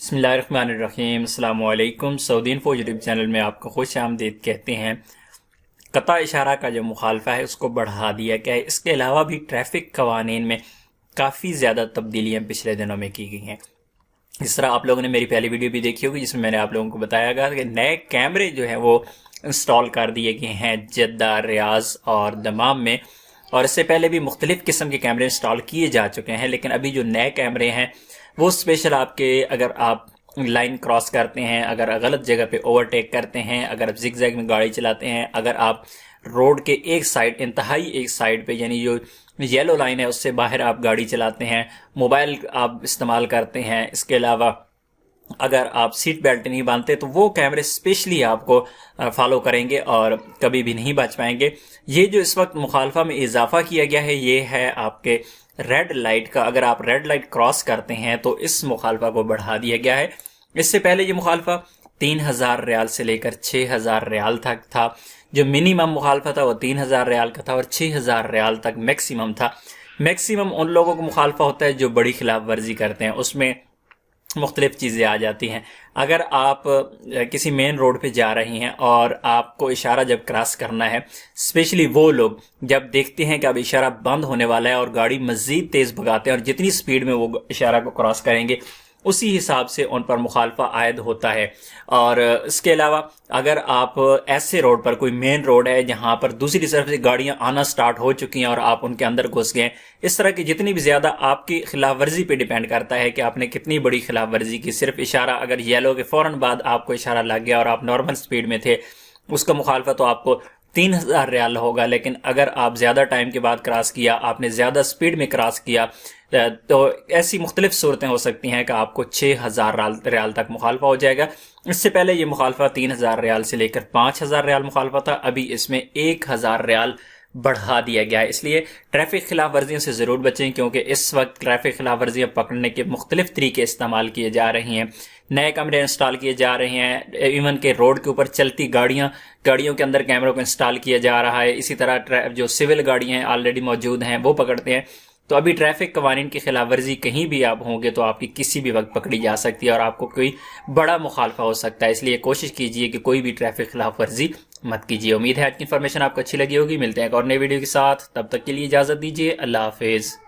بسم اللہ الرحمن الرحیم۔ السلام علیکم۔ سعودی انفو یوٹیوب چینل میں آپ کو خوش آمدید کہتے ہیں۔ قطع اشارہ کا جو مخالفہ ہے اس کو بڑھا دیا گیا ہے۔ اس کے علاوہ بھی ٹریفک قوانین میں کافی زیادہ تبدیلیاں پچھلے دنوں میں کی گئی ہیں۔ اس طرح آپ لوگوں نے میری پہلی ویڈیو بھی دیکھی ہوگی جس میں نے آپ لوگوں کو بتایا گیا کہ نئے کیمرے جو ہیں وہ انسٹال کر دیے گئے ہیں جدہ، ریاض اور دمام میں، اور اس سے پہلے بھی مختلف قسم کے کیمرے انسٹال کیے جا چکے ہیں، لیکن ابھی جو نئے کیمرے ہیں وہ اسپیشل آپ کے اگر آپ لائن کراس کرتے ہیں، اگر غلط جگہ پہ اوورٹیک کرتے ہیں، اگر آپ زگ زیگ میں گاڑی چلاتے ہیں، اگر آپ روڈ کے ایک سائڈ انتہائی ایک سائڈ پہ یعنی جو یلو لائن ہے اس سے باہر آپ گاڑی چلاتے ہیں، موبائل آپ استعمال کرتے ہیں، اس کے علاوہ اگر آپ سیٹ بیلٹ نہیں باندھتے تو وہ کیمرے اسپیشلی آپ کو فالو کریں گے اور کبھی بھی نہیں بچ پائیں گے۔ یہ جو اس وقت مخالفہ میں اضافہ کیا گیا ہے یہ ہے آپ کے ریڈ لائٹ کا۔ اگر آپ ریڈ لائٹ کراس کرتے ہیں تو اس مخالفہ کو بڑھا دیا گیا ہے۔ اس سے پہلے یہ مخالفہ 3000 ریال سے لے کر 6000 ریال تک تھا۔ جو منیمم مخالفہ تھا وہ 3000 ریال کا تھا اور 6000 ریال تک میکسیمم تھا۔ میکسیمم ان لوگوں کو مخالفہ ہوتا ہے جو بڑی خلاف ورزی کرتے ہیں، اس میں مختلف چیزیں آ جاتی ہیں۔ اگر آپ کسی مین روڈ پہ جا رہی ہیں اور آپ کو اشارہ جب کراس کرنا ہے، اسپیشلی وہ لوگ جب دیکھتے ہیں کہ اب اشارہ بند ہونے والا ہے اور گاڑی مزید تیز بھگاتے ہیں اور جتنی سپیڈ میں وہ اشارہ کو کراس کریں گے اسی حساب سے ان پر مخالفہ عائد ہوتا ہے۔ اور اس کے علاوہ اگر آپ ایسے روڈ پر، کوئی مین روڈ ہے جہاں پر دوسری طرف سے گاڑیاں آنا سٹارٹ ہو چکی ہیں اور آپ ان کے اندر گھس گئے، اس طرح کی جتنی بھی زیادہ آپ کی خلاف ورزی پہ ڈیپینڈ کرتا ہے کہ آپ نے کتنی بڑی خلاف ورزی کی۔ صرف اشارہ اگر یلو کے فوراً بعد آپ کو اشارہ لگ گیا اور آپ نارمل سپیڈ میں تھے، اس کا مخالفہ تو آپ کو 3000 ریال ہوگا، لیکن اگر آپ زیادہ ٹائم کے بعد کراس کیا، آپ نے زیادہ سپیڈ میں کراس کیا، تو ایسی مختلف صورتیں ہو سکتی ہیں کہ آپ کو 6000 ریال تک مخالفہ ہو جائے گا۔ اس سے پہلے یہ مخالفہ 3000 ریال سے لے کر 5000 ریال مخالفہ تھا، ابھی اس میں 1000 ریال بڑھا دیا گیا ہے۔ اس لیے ٹریفک خلاف ورزیوں سے ضرور بچیں، کیونکہ اس وقت ٹریفک خلاف ورزیاں پکڑنے کے مختلف طریقے استعمال کیے جا رہے ہیں۔ نئے کیمرے انسٹال کیے جا رہے ہیں، ایون کہ روڈ کے اوپر چلتی گاڑیوں کے اندر کیمروں کو انسٹال کیا جا رہا ہے۔ اسی طرح جو سول گاڑیاں ہیں آلریڈی موجود ہیں وہ پکڑتے ہیں۔ تو ابھی ٹریفک قوانین کی خلاف ورزی کہیں بھی آپ ہوں گے تو آپ کی کسی بھی وقت پکڑی جا سکتی ہے اور آپ کو کوئی بڑا مخالفہ ہو سکتا ہے۔ اس لیے کوشش کیجئے کہ کوئی بھی ٹریفک خلاف ورزی مت کیجیے۔ امید ہے آج کی انفارمیشن آپ کو اچھی لگی ہوگی۔ ملتے ہیں ایک اور نئی ویڈیو کے ساتھ، تب تک کے لیے اجازت دیجیے۔ اللہ حافظ۔